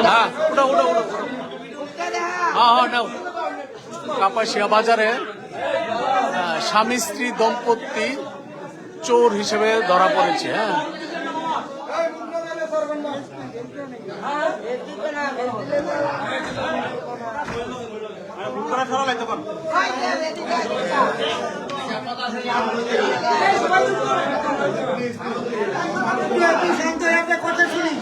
হ্যাঁ ওটা ওটা ওটা হ্যাঁ হ্যাঁ নাও। কাপাসিয়া বাজারে স্বামী স্ত্রী দম্পতি চোর হিসেবে ধরা পড়েছে। হ্যাঁ কথা শুনি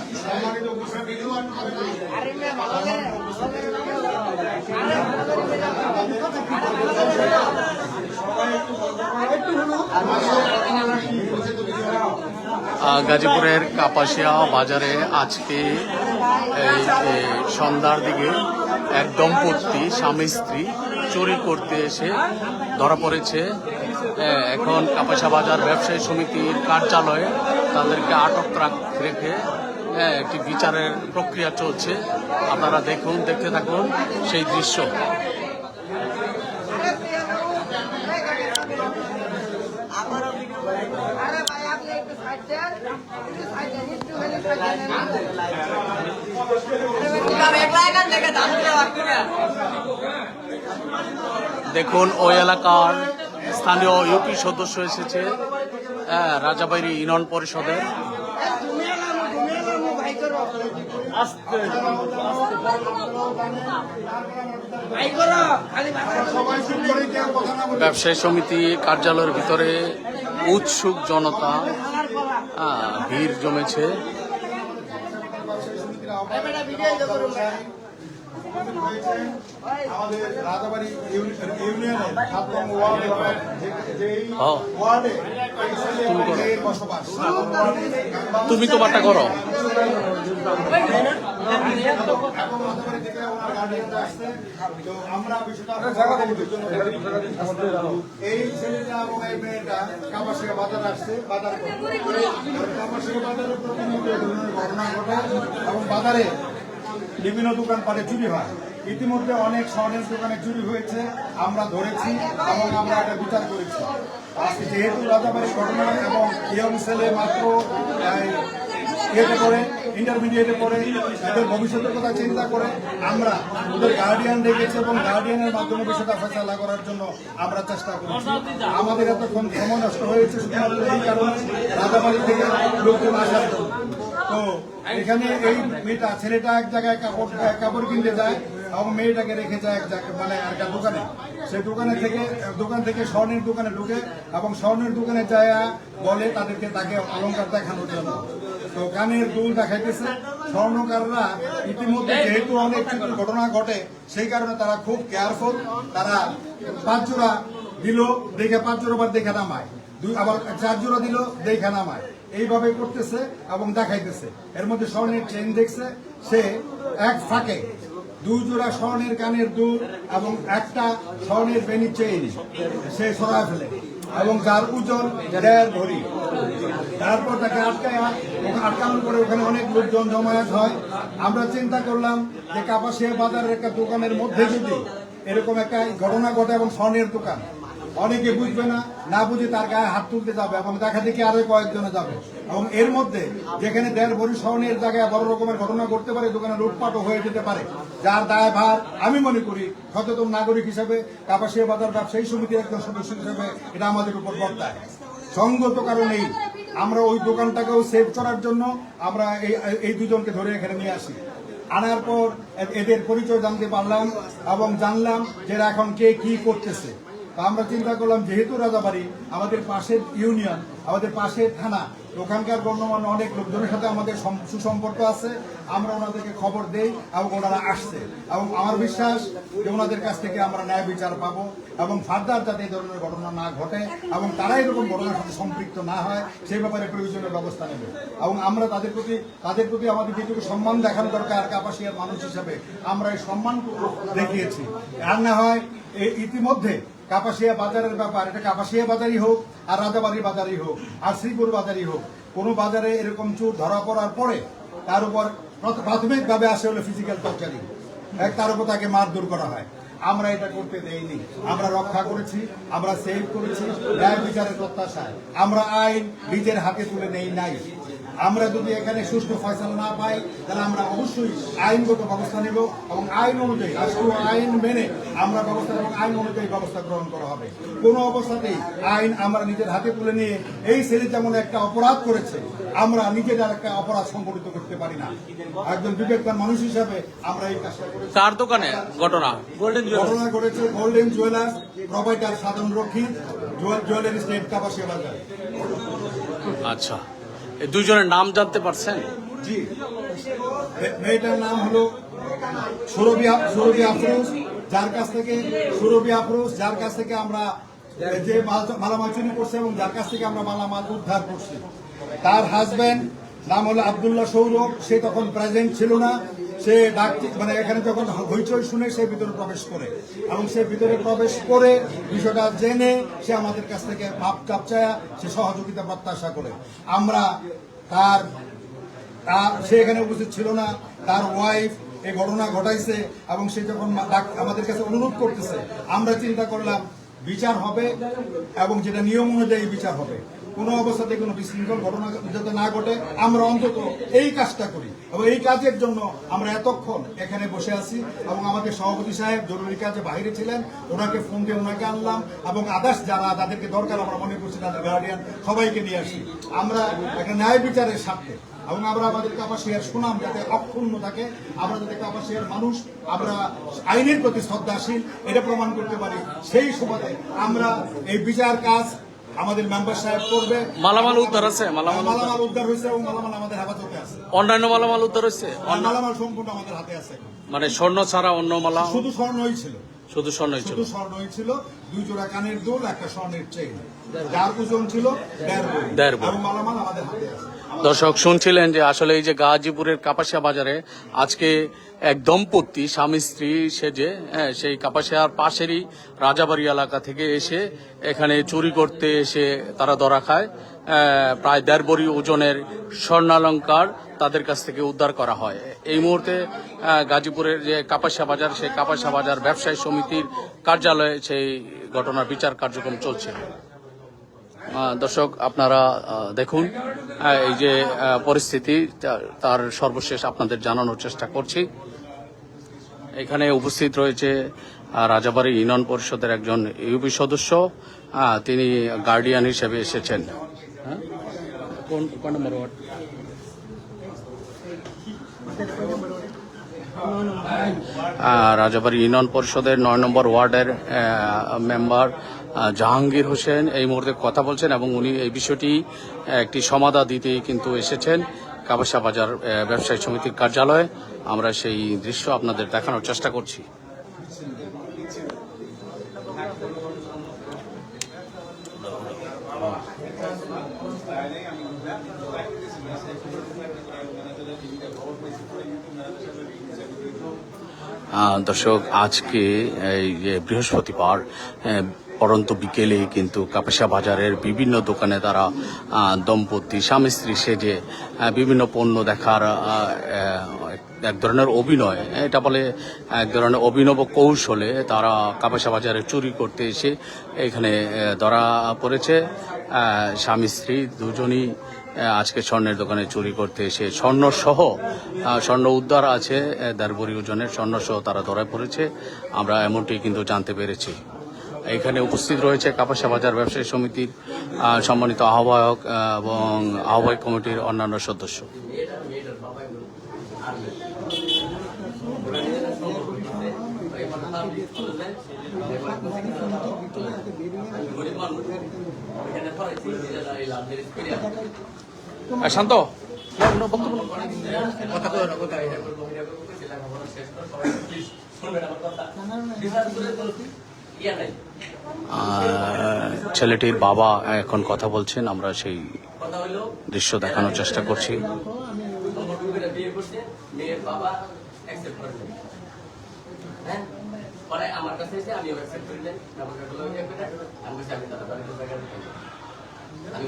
গাজীপুরের কাপাসিয়া বাজারে আজকে সন্ধ্যার দিকে এক দম্পতি স্বামী স্ত্রী চুরি করতে এসে ধরা পড়েছে। এখন কাপাসিয়া বাজার ব্যবসায়ী সমিতির কার্যালয়ে তাদেরকে আটক রেখে একটি বিচারের প্রক্রিয়া চলছে। আপনারা দেখুন, দেখতে থাকুন সেই দৃশ্য। দেখুন ওই এলাকার স্থানীয় ইউপি সদস্য এসেছে রাজাবাড়ি ইউনিয়ন পরিষদের। ব্যবসায়ী সমিতি কার্যালয়ের ভিতরে উৎসুক জনতা, ভিড় জমেছে। আমাদের রাজাবাড়ি ইউনিয়নের 7 নং ওয়ার্ডে বসবাস। তুমি তো বাটা করো। আমরা এই ছেলেটা এবং এই মেয়েটা কাপাসিয়া বাজারে আসছে, বাজারে কাপাসিয়া বাজারে প্রতিনিয়ত ঘটনা ঘটে এবং বাজারে বিভিন্ন দোকানপাটে চুরি হয়। ইতিমধ্যে অনেক স্বর্ণের দোকানে চুরি হয়েছে, আমরা ধরেছি এবং আমরা এটা বিচার করেছি। আজকে যেহেতু রাজাবাড়ির ঘটনা এবং ইয়ং ছেলে মাত্র ইন্টারমিডিয়েটে পড়ে, এদের ভবিষ্যতের কথা চিন্তা করে আমরা ওদের গার্ডিয়ান রেখেছি এবং গার্ডিয়ানের মাধ্যমে বিষয়টা ফেসলা করার জন্য আমরা চেষ্টা করছি। আমাদের এতক্ষণ সময় নষ্ট হয়েছে শুধুমাত্র এই কারণে রাজাবাড়ি থেকে লোকজন আসার জন্য। তো এখানে এই মেয়েটা ছেলেটা এক জায়গায় কাপড় কিনতে যায় এবং মেয়েটাকে রেখে যায় এক জায়গায় মানে একটা দোকানে। সেই দোকান থেকে স্বর্ণের দোকানে ঢুকে এবং স্বর্ণের দোকানে যায় বলে তাকে অলংকার দেখানোর জন্য। তো কানের দুল দেখাইতেছে। স্বর্ণকাররা ইতিমধ্যে যেহেতু অনেক ঘটনা ঘটে সেই কারণে তারা খুব কেয়ারফুল। তারা 5 জোড়া দিল, দেখে 5 জোড়া বার দেখে নামায়, আবার 4 জোড়া দিল দেখে নামায়, এইভাবে করতেছে এবং দেখাইতেছে। এর মধ্যে স্বর্ণের চেন দেখছে, সে এক ফাঁকে 2 জোড়া স্বর্ণের কানের দুল এবং একটা স্বর্ণের বেনি চেইন সে সরায় ফেলে এবং যার ওজন 1.5 ভরি। তারপর তাকে আটকানোর পরে ওখানে অনেক লোকজন জমায়েত হয়। আমরা চিন্তা করলাম যে কাপাসিয়া বাজারের একটা দোকানের মধ্যে যদি এরকম একটা ঘটনা ঘটে এবং স্বর্ণের দোকান, অনেকে বুঝবে না বুঝে তার গায়ে হাত তুলতে যাবে এবং দেখা দেখি আরো কয়েকজনে যাবে এবং এর মধ্যে যেখানে 1.5 ভরি স্বর্ণের জায়গায় বড় রকমের ঘটনা ঘটতে পারে, দোকানে লুটপাটও হয়ে যেতে পারে। যার দায় ভার আমি মনে করি সচেতন নাগরিক হিসেবে, কাপাসিয়া বাজার ব্যবসায়ী সমিতির একজন সদস্য হিসেবে এটা আমাদের উপর বর্তায়। সঙ্গত কারণেই আমরা ওই দোকানটাকেও সেভ করার জন্য আমরা এই দুজনকে ধরে এখানে নিয়ে আসি। আনার পর এদের পরিচয় জানতে পারলাম এবং জানলাম যে এখন কে কি করতেছে। আমরা চিন্তা করলাম যেহেতু রাজাবাড়ি আমাদের পাশের ইউনিয়ন, আমাদের পাশের থানা, ওখানকার গণ্যমান্য অনেক লোকজনের সাথে আমাদের সুসম্পর্ক আছে, আমরা ওনাদেরকে খবর দেই এবং ওনারা আসছে এবং আমার বিশ্বাস যে ওনাদের কাছ থেকে আমরা ন্যায় বিচার পাবো এবং ফার্দার যাতে এই ধরনের ঘটনা না ঘটে এবং তারা এরকম ঘটনার সাথে সম্পৃক্ত না হয় সেই ব্যাপারে প্রয়োজনীয় ব্যবস্থা নেবে। এবং আমরা তাদের প্রতি আমাদের যেটুকু সম্মান দেখানো দরকার কাপাসিয়ার মানুষ হিসাবে আমরা এই সম্মানটুকু দেখিয়েছি। আর না হয় ইতিমধ্যে কাপাসিয়া বাজারের ব্যাপার, এটা কাপাসিয়া বাজারই হোক আর রাজাবাড়ি বাজারই হোক আর শ্রীপুর বাজারই হোক, কোনো বাজারে এরকম চোর ধরা পড়ার পরে তার উপর প্রাথমিকভাবে আসে হলো ফিজিক্যাল টর্চারিং, তার উপর তাকে মারধর করা হয়। আমরা এটা করতে দেইনি, আমরা রক্ষা করেছি, আমরা সেভ করেছি ন্যায় বিচারের প্রত্যাশায়। আমরা আইন নিজের হাতে তুলে নেই নাই। আমরা যদি এখানে সুষ্ঠু ফয়সালা না পাই তাহলে আমরা অবশ্যই আইনগত ব্যবস্থা নেব এবং আইন অনুযায়ী রাষ্ট্রীয় আইন মেনে আমরা ব্যবস্থা এবং আইন অনুযায়ী ব্যবস্থা গ্রহণ করা হবে। কোনো অবস্থাতেই আইন আমরা নিজের হাতে তুলে নিয়ে এই ছেলে যেমন একটা অপরাধ করেছে আমরা নিজেদের একটা অপরাধ সংগঠিত করতে পারি না। একজন বিবেকবান মানুষ হিসাবে আমরা এই কাজটা করেছি। কার দোকানে ঘটনা? ঘটনা ঘটেছে গোল্ডেন জুয়েলার্স প্রোভাইডার সাধন রক্ষী জুয়েলারি স্টেট কাপাসিয়া বাজার। আচ্ছা, এই দুইজনের নাম জানতে পারছেন? জি, মেয়েটার নাম হলো সুরভি আফরোজ, যার কাছ থেকে আমরা যে মালামাল চুরি করছে এবং যার কাছ থেকে আমরা মালামাল উদ্ধার করছি। তার হাজবেন্ড নাম হলো আব্দুল্লাহ সৌরভ, সে তখন প্রেজেন্ট ছিল না। সে মানে এখানে যখন হইচই শুনে সে ভিতরে প্রবেশ করে এবং সে ভিতরে প্রবেশ করে বিষয়টা জেনে সে আমাদের কাছ থেকে মাপ চাপচায়া সে সহযোগিতা প্রত্যাশা করে। আমরা সে এখানে উপস্থিত ছিল না, তার ওয়াইফ এই ঘটনা ঘটাইছে এবং সে যখন আমাদের কাছে অনুরোধ করতেছে আমরা চিন্তা করলাম বিচার হবে এবং যেটা নিয়ম অনুযায়ী বিচার হবে। কোনো অবস্থাতে কোনো বিশৃঙ্খল ঘটনা যাতে না ঘটে আমরা অন্তত এই কাজটা করি এবং এই কাজের জন্য আমরা এতক্ষণ এখানে বসে আছি এবং আমাদের সভাপতি সাহেব জরুরি কাজে বাইরে ছিলেন, ওনাকে ফোন দিয়ে ওনাকে আনলাম এবং আদার্স যারা তাদেরকে দরকার আমরা মনে করছি তাদের গার্ডিয়ান সবাইকে নিয়ে আসি। আমরা একটা ন্যায় বিচারের স্বার্থে এবং আমরা আমাদের কাপাসিয়ার সুনাম যাতে অক্ষুণ্ণ থাকে, আমরা যাতে কাপাসিয়ার মানুষ আমরা আইনের প্রতি শ্রদ্ধাশীল এটা প্রমাণ করতে পারি, সেই সুবাদে আমরা এই বিচার কাজ আমাদের মেম্বার সাহেব করবে। মালামাল উদ্ধার আছে? মালামাল উদ্ধার হয়েছে এবং মালামাল আমাদের হেফাজতে আছে। অন্যান্য মালামাল উদ্ধার হয়েছে? মালামাল সম্পূর্ণ আমাদের হাতে আছে। মানে স্বর্ণ ছাড়া অন্য মালা? শুধু স্বর্ণই ছিল। শুধু স্বর্ণই ছিল। 2 জোড়া কানের দুল, একটা স্বর্ণের চেইন, যার ওজন ছিল 1.5 বই এবং মালামাল আমাদের হাতে আছে। দর্শক শুনছিলেন যে আসলে এই যে গাজীপুরের কাপাসিয়া বাজারে আজকে এক দম্পতি স্বামী স্ত্রী সেজে সেই কাপাসিয়ার পাশেরই রাজাবাড়ি এলাকা থেকে এসে এখানে চুরি করতে এসে তারা ধরা খায়। প্রায় 1.5 বড়ি ওজনের স্বর্ণালংকার তাদের কাছ থেকে উদ্ধার করা হয়। এই মুহূর্তে গাজীপুরের যে কাপাসিয়া বাজার, সেই কাপাসিয়া বাজার ব্যবসায়ী সমিতির কার্যালয়ে সেই ঘটনার বিচার কার্যক্রম চলছে। দর্শক আপনারা দেখুন এই যে পরিস্থিতি, তার সর্বশেষ আপনাদের জানানোর চেষ্টা করছি। এখানে উপস্থিত রয়েছে রাজাবাড়ী ইউনিয়ন পরিষদের একজন ইউপি সদস্য, তিনি গার্ডিয়ান হিসেবে এসেছেন। কোন নম্বর ওয়ার্ড? রাজাবাড়ী ইউনিয়ন পরিষদের 9 নম্বর ওয়ার্ডের মেম্বার জাহাঙ্গীর হোসেন এই মুহূর্তে কথা বলছেন এবং উনি এই বিষয়টি একটি সমাধা দিতে কিন্তু এসেছেন কাপাসিয়া বাজার ব্যবসায়ী সমিতির কার্যালয়ে। আমরা সেই দৃশ্য আপনাদের দেখানোর চেষ্টা করছি। দর্শক আজকে এই যে বৃহস্পতিবার পরন্ত বিকেলে কিন্তু কাপাসিয়া বাজারের বিভিন্ন দোকানে তারা দম্পতি স্বামী স্ত্রী সেজে বিভিন্ন পণ্য দেখার এক ধরনের অভিনয়, এটা বলে এক ধরনের অভিনব কৌশলে তারা কাপাসিয়া বাজারে চুরি করতে এসে এখানে ধরা পড়েছে। স্বামী স্ত্রী দুজনই আজকে স্বর্ণের দোকানে চুরি করতে এসে স্বর্ণ উদ্ধার আছে 1.5 বড়ি ওজনের স্বর্ণসহ তারা ধরা পড়েছে, আমরা এমনটি কিন্তু জানতে পেরেছি। এখানে উপস্থিত রয়েছে কাপাসিয়া বাজার ব্যবসায়ী সমিতির সম্মানিত আহ্বায়ক এবং আহ্বায়ক কমিটির অন্যান্য সদস্য। শান্ত ছেলেটির বাবা এখন কথা বলছেন, আমরা সেই দৃশ্য দেখানোর চেষ্টা করছি। আমার কাছে আমি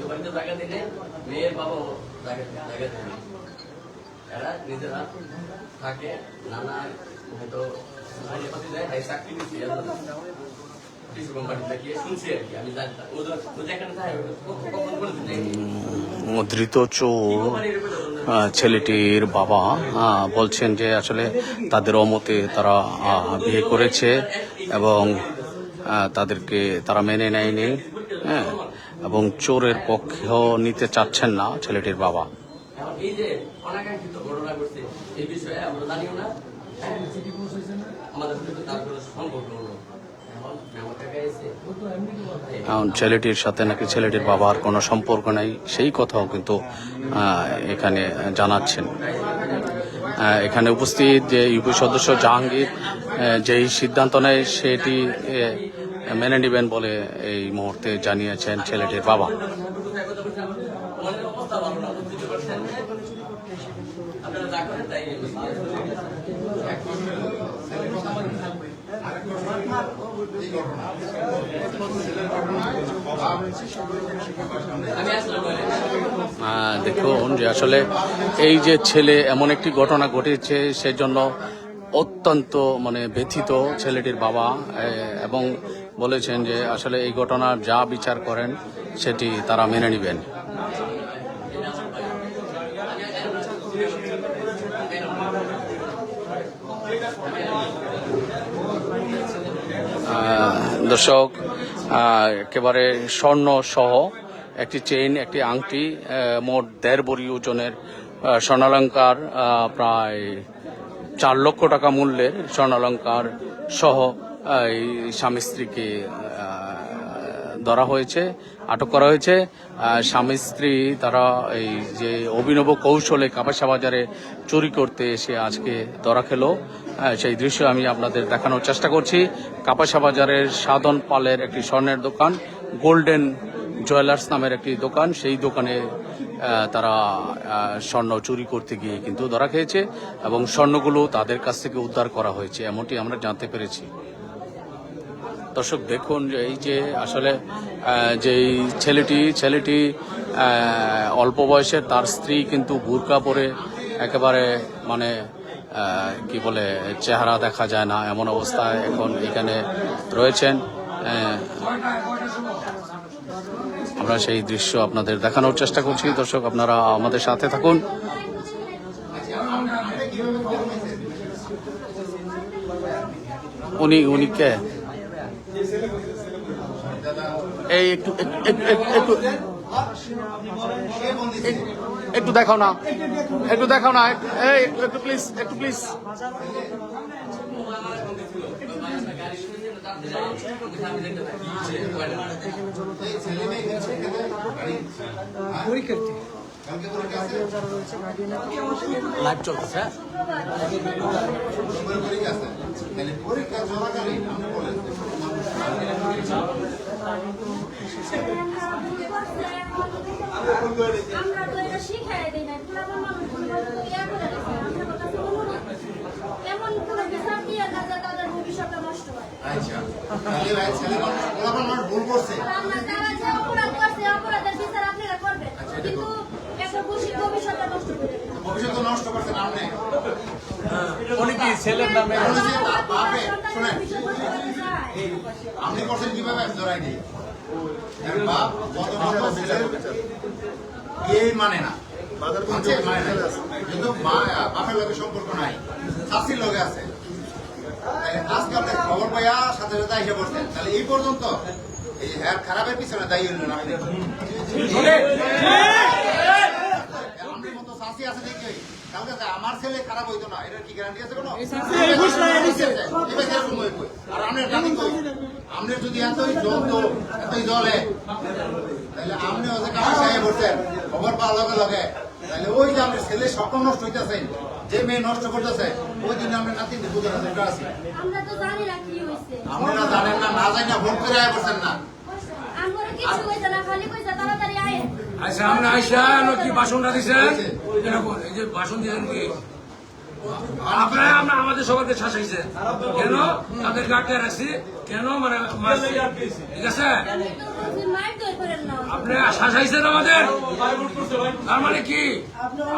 বাড়িতে জায়গা দিলে মেয়ের বাবা জায়গা দেবে, এরা নিজেরা থাকে নানা হয়তো চাকরি দিচ্ছে টিসু কোম্পানি থেকে শুনছি আর কি, আমি জানতাম ও যেখানে থাকে কখন বলতে যাইনি। ধৃত চোর ছেলেটির বাবা বলছেন যে আসলে তাদের অমতে তারা বিয়ে করেছে এবং তাদেরকে তারা মেনে নেয়নি, হ্যাঁ, এবং চোরের পক্ষেও নিতে চাচ্ছেন না ছেলেটির বাবা। এখন এই যে অনাকাঙ্ক্ষিত ঘটনা ঘটছে এই বিষয়ে আমরা জানিও না, আমাদের সাথে তো তার কোনো সম্পর্ক হলো। এখন মেমো টাকা এসে এখন ছেলেটির সাথে নাকি ছেলেটির বাবার কোনো সম্পর্ক নাই সেই কথাও কিন্তু এখানে জানাচ্ছেন। এখানে উপস্থিত যে ইউপি সদস্য জাহাঙ্গীর যেই সিদ্ধান্ত নেয় সেটি মেনে নেবেন বলে এই মুহূর্তে জানিয়েছেন ছেলেটির বাবা। মনের অবস্থা ভালো না, বুঝতে পারছেন? আপনারা যা করেন তাই আমি আসলে বলি দেখুন যে আসলে এই যে ছেলে এমন একটি ঘটনা ঘটেছে সেজন্য অত্যন্ত মানে ব্যথিত ছেলেটির বাবা, এবং বলেছেন যে আসলে এই ঘটনার যা বিচার করেন সেটি তারা মেনে নেবেন। দর্শক, একেবারে স্বর্ণ সহ একটি চেইন, একটি আংটি, মোট 1.5 ভরি ওজনের স্বর্ণালঙ্কার, প্রায় 4 লক্ষ টাকা মূল্যের স্বর্ণালঙ্কার সহ এই স্বামী স্ত্রীকে ধরা হয়েছে, আটক করা হয়েছে। স্বামী স্ত্রী তারা এই যে অভিনব কৌশলে কাপাসা বাজারে চুরি করতে এসে আজকে ধরা খেলো, সেই দৃশ্য আমি আপনাদের দেখানোর চেষ্টা করছি। কাপাসা বাজারের সাধন পালের একটি স্বর্ণের দোকান, গোল্ডেন জুয়েলার্স নামের একটি দোকান, সেই দোকানে তারা স্বর্ণ চুরি করতে গিয়ে কিন্তু ধরা খেয়েছে এবং স্বর্ণগুলো তাদের কাছ থেকে উদ্ধার করা হয়েছে, এমনটি আমরা জানতে পেরেছি। দর্শক দেখুন যে এই যে আসলে যেই ছেলেটি অল্প বয়সের, তার স্ত্রী কিন্তু বুরকা পরে একেবারে মানে কি বলে চেহারা দেখা যায় না এমন অবস্থায় এখন এখানে রয়েছেন। আমরা সেই দৃশ্য আপনাদের দেখানোর চেষ্টা করছি। দর্শক আপনারা আমাদের সাথে থাকুন। উনি কে? এই একটু দেখাও না, এই একটু প্লিজ। লাইভ চলতেছে। আমরা তো এটা শিখাই দিই না, পুরাতন মানুষ ইয়া করে রেখে এমন কোনো বিচার দিয়ে না যে তাদের ভবিষ্যৎটা নষ্ট হয়। ভুল করছে। আমরা যারা যে অপরাধ করছে অপরাধের বিচার আপনারা করবেন, কিন্তু একটা ভবিষ্যৎটা নষ্ট করে দেবেন। ভবিষ্যৎ নষ্ট করছেন আপনি। উনি কি ছেলের নামে আপনি করছেন কিভাবে ধরাই দিই? বাপ মানে না, কিন্তু বাপের লোকের সম্পর্ক নাই, শাস্তির লোকে আছে। আজকে আপনি খবর পাইয়া সাথে সাথে এসে পড়ছেন, তাহলে এই পর্যন্ত এই খারাপের পিছনে দায়ী হইলেন আপনি। আমাদের মতো শাস্তি আছে দেখি কালকে আমার ছেলে খারাপ হইতো না, এটার কি গ্যারান্টি আছে কোনো? আর আমরা জানি তো আপনি যদি এতই জলে তাহলে আপনি ওদের কাছে সাহেব বলছেন খবর পাওয়ার লগে লগে, তাহলে ওই যে আপনার ছেলে স্বপ্ন নষ্ট হইতেছে, যে মেয়ে নষ্ট করতেছে, ওই দিন আপনি নাতি বুঝে আছি। আমরা তো জানি না কি হয়েছে, আপনারা জানেন না, না জানি না ভোট করে আয় বলছেন না। আমরা কিছু কইছে না, খালি কইছে তাড়াতাড়ি আয়। আচ্ছা আমরা আইসা কি বাসনটা দিচ্ছেন, এই যে বাসন দিয়েছেন কি আপনারা আমরা আমাদের সবাইকে শাসাইছেন কেন? তাদের গাড়িতে রাখছি কেন? মানে ঠিক আছে আপনি শাসাইছেন আমাদের, তার মানে কি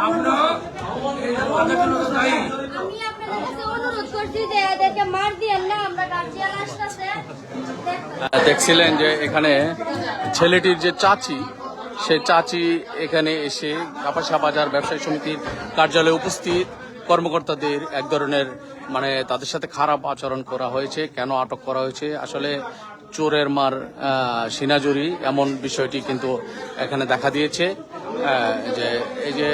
আপনার তাদের জন্য তো দায়ী। আপনার কাছে অনুরোধ করছি যে এদেরকে মার দিয়েন না, আমরা গার্জিয়ান আসতেছে। দেখছিলেন যে এখানে ছেলেটির যে চাচি, সেই চাচি এখানে এসে কাপাসিয়া বাজার ব্যবসায়ী সমিতির কার্যালয়ে উপস্থিত কর্মকর্তাদের এক ধরনের মানে তাদের সাথে খারাপ আচরণ করা হয়েছে। কেন আটক করা হয়েছে, আসলে চোরের মার সিনাজুরি এমন বিষয়টি কিন্তু এখানে দেখা দিয়েছে। যে এই যে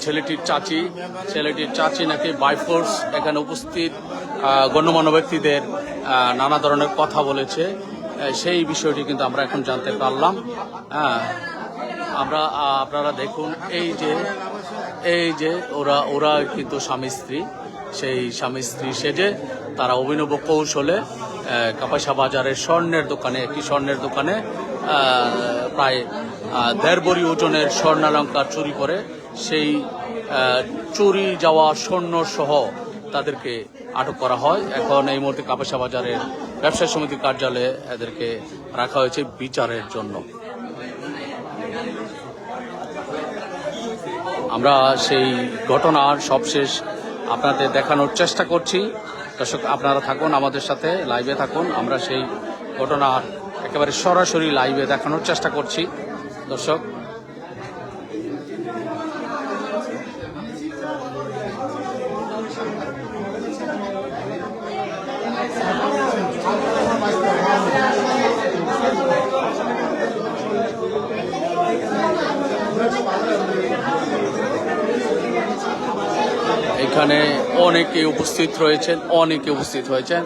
ছেলেটির চাচি নাকি বাই ফোর্স এখানে উপস্থিত গণ্যমান্য ব্যক্তিদের নানা ধরনের কথা বলেছে। সেই বিষয়টি কিন্তু আমরা এখন জানতে পারলাম। আপনারা দেখুন, এই যে ওরা কিন্তু স্বামী স্ত্রী, সেই স্বামী স্ত্রী সেজে তারা অভিনব কৌশলে কাপাসিয়া বাজারের একটি স্বর্ণের দোকানে প্রায় 1.5 ভরি ওজনের স্বর্ণালংকার চুরি করে সেই চুরি যাওয়া স্বর্ণ সহ তাদেরকে আটক করা হয়। এখন এই মুহূর্তে কাপাসিয়া বাজারের ব্যবসায়ী সমিতির কার্যালয়ে এদেরকে রাখা হয়েছে বিচারের জন্য। আমরা সেই ঘটনার সবশেষ আপনাদের দেখানোর চেষ্টা করছি। দর্শক, আপনারা থাকুন আমাদের সাথে, লাইভে থাকুন। আমরা সেই ঘটনার একেবারে সরাসরি লাইভে দেখানোর চেষ্টা করছি। দর্শক, এখানে অনেকে উপস্থিত হয়েছেন।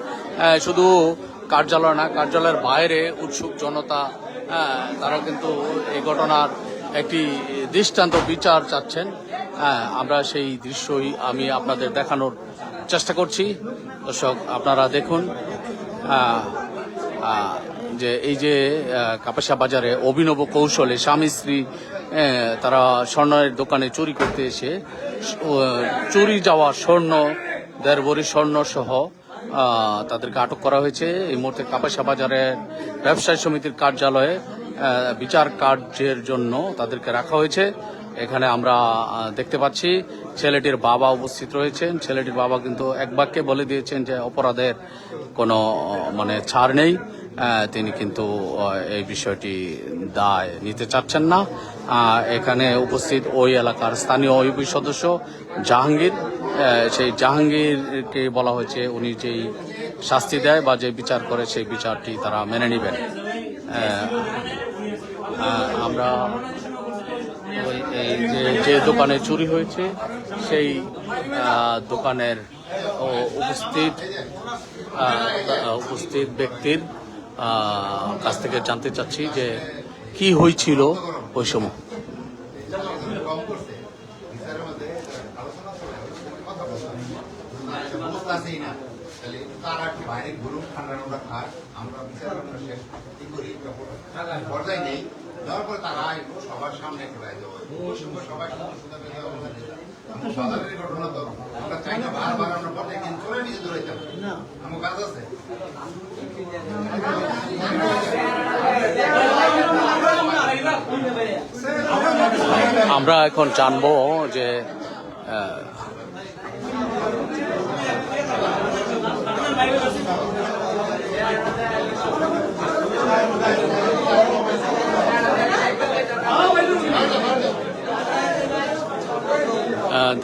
শুধু কার্যালয় না, কার্যালয়ের বাইরে উৎসুক জনতা, তারা কিন্তু এই ঘটনার একটি দৃষ্টান্ত বিচার চাচ্ছেন। আমরা সেই দৃশ্যই আমি আপনাদের দেখানোর চেষ্টা করছি। দর্শক, আপনারা দেখুন যে এই যে কাপাসিয়া বাজারে অভিনব কৌশলে স্বামী স্ত্রী তারা স্বর্ণের দোকানে চুরি করতে এসে চুরি যাওয়া স্বর্ণ 1.5 ভরি স্বর্ণ সহ তাদেরকে আটক করা হয়েছে। এই মুহূর্তে কাপাসিয়া বাজারের ব্যবসায়ী সমিতির কার্যালয়ে বিচার কার্যের জন্য তাদেরকে রাখা হয়েছে। এখানে আমরা দেখতে পাচ্ছি ছেলেটির বাবা উপস্থিত রয়েছেন। ছেলেটির বাবা কিন্তু এক বাক্যে বলে দিয়েছেন যে অপরাধের কোনো মানে ছাড় নেই। তিনি কিন্তু এই বিষয়টি দায় নিতে চাচ্ছেন না। এখানে উপস্থিত ওই এলাকার স্থানীয় ইউপি সদস্য জাহাঙ্গীর, সেই জাহাঙ্গীরকে বলা হয়েছে উনি যেই শাস্তি দেয় বা যে বিচার করে সেই বিচারটি তারা মেনে নেবেন। আমরা যে দোকানে চুরি হয়েছে সেই দোকানের উপস্থিত ব্যক্তির কাছ থেকে জানতে চাচ্ছি যে কি হয়েছিল ওই সময়। তারা একটু বাইরে ঘুরুন, ঠান্ডা ঠান্ডা খায়, আমরা বিচার কি করি পর্যায়ে নেই। দেওয়ার পরে তারা সবার সামনে ঘুরাই দেবো, সবাই সাধারণ ঘটনা তো আমরা চাই না বারবার আমরা পর্যায়ে কিন্তু চলে নিজে দৌড়াইতে হবে, আমার কাজ আছে। আমরা এখন জানবো যে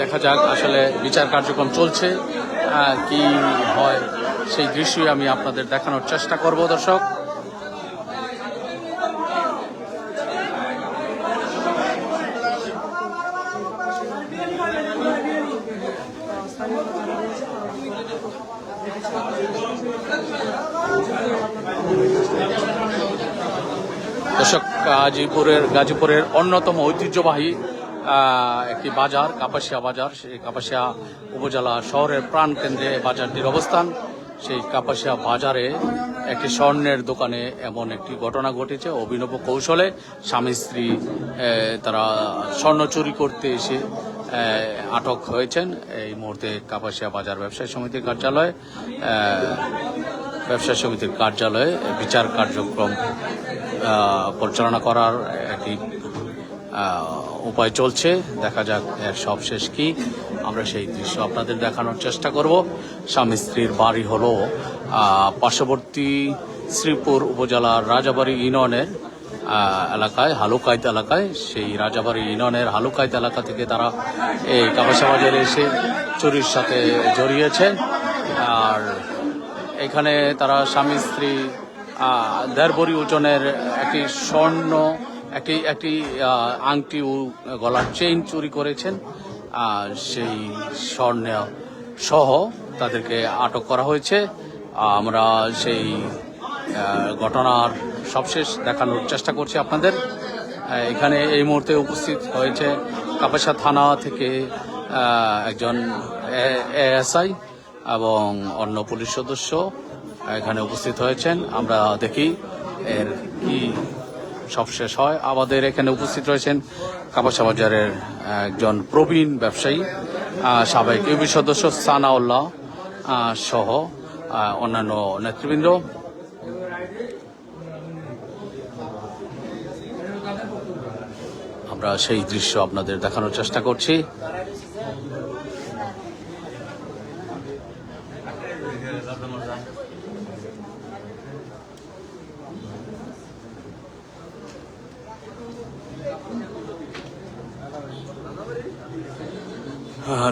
দেখা যাক আসলে বিচার কার্যক্রম চলছে, কি হয় সেই দৃশ্যই আমি আপনাদের দেখানোর চেষ্টা করব। দর্শক, গাজীপুরের অন্যতম ঐতিহ্যবাহী একটি বাজার কাপাসিয়া বাজার। সেই কাপাসিয়া উপজেলা শহরের প্রাণকেন্দ্রে বাজারটির অবস্থান। সেই কাপাসিয়া বাজারে একটি স্বর্ণের দোকানে এমন একটি ঘটনা ঘটেছে। অভিনব কৌশলে স্বামী স্ত্রী তারা স্বর্ণ চুরি করতে এসে আটক হয়েছেন। এই মুহূর্তে কাপাসিয়া বাজার ব্যবসায়ী সমিতির কার্যালয়ে বিচার কার্যক্রম পরিচালনা করার একটি উপায় চলছে। দেখা যাক এর সবশেষ কি। আমরা সেই দৃশ্য আপনাদের দেখানোর চেষ্টা করব। স্বামী স্ত্রীর বাড়ি হলো পার্শ্ববর্তী শ্রীপুর উপজেলার রাজাবাড়ি ইউনিয়নের এলাকায়, হালুকাইত এলাকায়। সেই রাজাবাড়ি ইউনিয়নের হালুকাইত এলাকা থেকে তারা এই কাপাসা বাজারে এসে চুরির সাথে জড়িয়েছে। আর এখানে তারা স্বামী স্ত্রী 1.5 ভরি ওজনের একটি স্বর্ণ, একটি আংটি ও গলার চেইন চুরি করেছেন। সেই স্বর্ণ সহ তাদেরকে আটক করা হয়েছে। আমরা সেই ঘটনার সবশেষ দেখানোর চেষ্টা করছি আপনাদের। এখানে এই মুহূর্তে উপস্থিত হয়েছে কাপাসা থানা থেকে একজন এএসআই এবং অন্য পুলিশ সদস্য এখানে উপস্থিত হয়েছেন। আমরা দেখি এর কি সবশেষ হয়। আমাদের এখানে উপস্থিত রয়েছেন কাপাসা বাজারের একজন প্রবীণ ব্যবসায়ী, সাবেক ইউপি সদস্য সানাউল্লাহ সহ অন্যান্য নেতৃবৃন্দ। আমরা সেই দৃশ্য আপনাদের দেখানোর চেষ্টা করছি।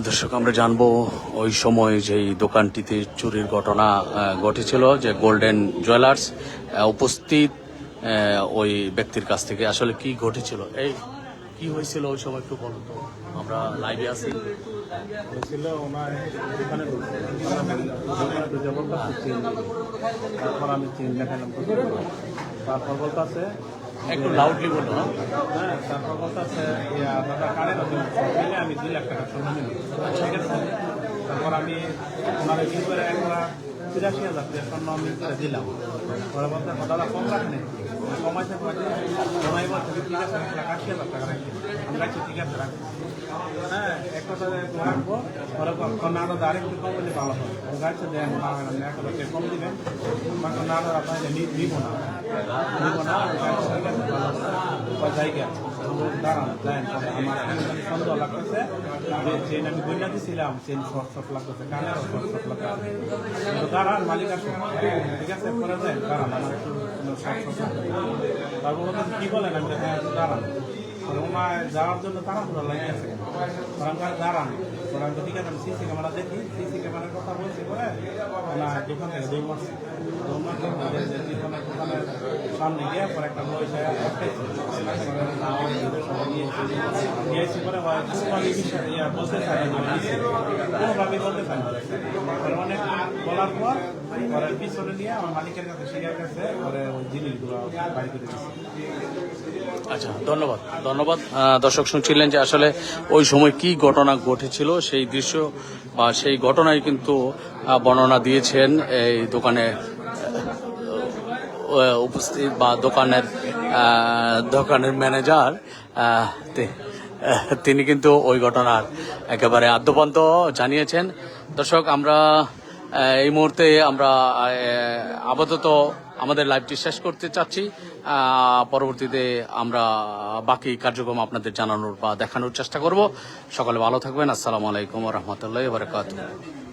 দর্শক, আমরা জানবো ওই সময় যেই দোকানটিতে চুরির ঘটনা ঘটেছিল, যে গোল্ডেন জুয়েলার্স, উপস্থিত ওই ব্যক্তির কাছ থেকে আসলে কি ঘটেছিল, এই কি হয়েছিল ওই সময় একটু বলুন তো। আমরা লাইভে আছি। হয়েছিল ওনার দোকানে তারপর আমি চেন দেখালাম, তারপর বলতেছে একটু লাউডলি বলো। হ্যাঁ, তারপর বলতেছে দাদা কারেন্ট মিলে আমি 2 লাখ টাকা স্বর্ণ নিলাম, ঠিক আছে। তারপর আমি ওনার বিল করে 1,83,000 টাকা স্বর্ণ আমি করে দিলাম। ওরা বলতে দাদা কম রাখেন, কমাইতে কমাই বলছে ঠিক আছে 1,80,000 টাকা রাখি। আমি রাখছি ঠিক আছে রাখবো। হ্যাঁ, এক কথা রাখবো। ওরা না দাদা আরেকটু কম বলে ভালো হয়, ও গাছে দেন না হয় না, 1,000 টাকা কম দিবেন। না দাদা আপনার নিব না, ঠিক আছে ভালো জায়গা দাঁড়ান যান। আমার সন্দেহ লাগতেছে যে চেন আমি বইলা দিয়েছিলাম, চেন শর্ট লাগতেছে, কানের শর্ট লাগতেছে। দাঁড়ান মালিক আসে, ঠিক আছে পরে যান, দাঁড়ান আমার একটু শর্ট লাগতেছে। তারপর কি বলেন, আমি দাঁড়ান ওনার যাওয়ার জন্য তাড়াহুড়া লাগে আছে, দাঁড়ান ওরা ঠিক আছে। আমি সিসি ক্যামেরা দেখি, সিসি ক্যামেরার কথা বলছি পরে ওনার দোকান থেকে দৌড় মারছে, দোকানের সামনে গিয়ে পরে একটা পয়সা নিয়েছি পরে বলতে চাই কোনোভাবেই বলতে চাই না। অনেক বলার পর পরে পিছনে নিয়ে আমার মালিকের কাছে শিখার কাছে পরে ওই জিনিসগুলো বাড়ি করে দিচ্ছি। আচ্ছা, ধন্যবাদ। দর্শক শুনছিলেন যে আসলে ওই সময় কি ঘটনা ঘটেছিল, সেই দৃশ্য বা সেই ঘটনায় কিন্তু বর্ণনা দিয়েছেন এই দোকানে উপস্থিত বা দোকানের ম্যানেজার। তিনি কিন্তু ওই ঘটনার একেবারে আদ্যপান্ত জানিয়েছেন। দর্শক, আমরা এই মুহূর্তে আমরা আপাতত আমাদের লাইভটি শেষ করতে চাচ্ছি। পরবর্তীতে আমরা বাকি কার্যক্রম আপনাদের জানানোর বা দেখানোর চেষ্টা করব। সকলে ভালো থাকবেন। আসসালামু আলাইকুম ওয়া রাহমাতুল্লাহি ওয়া বারাকাতুহু।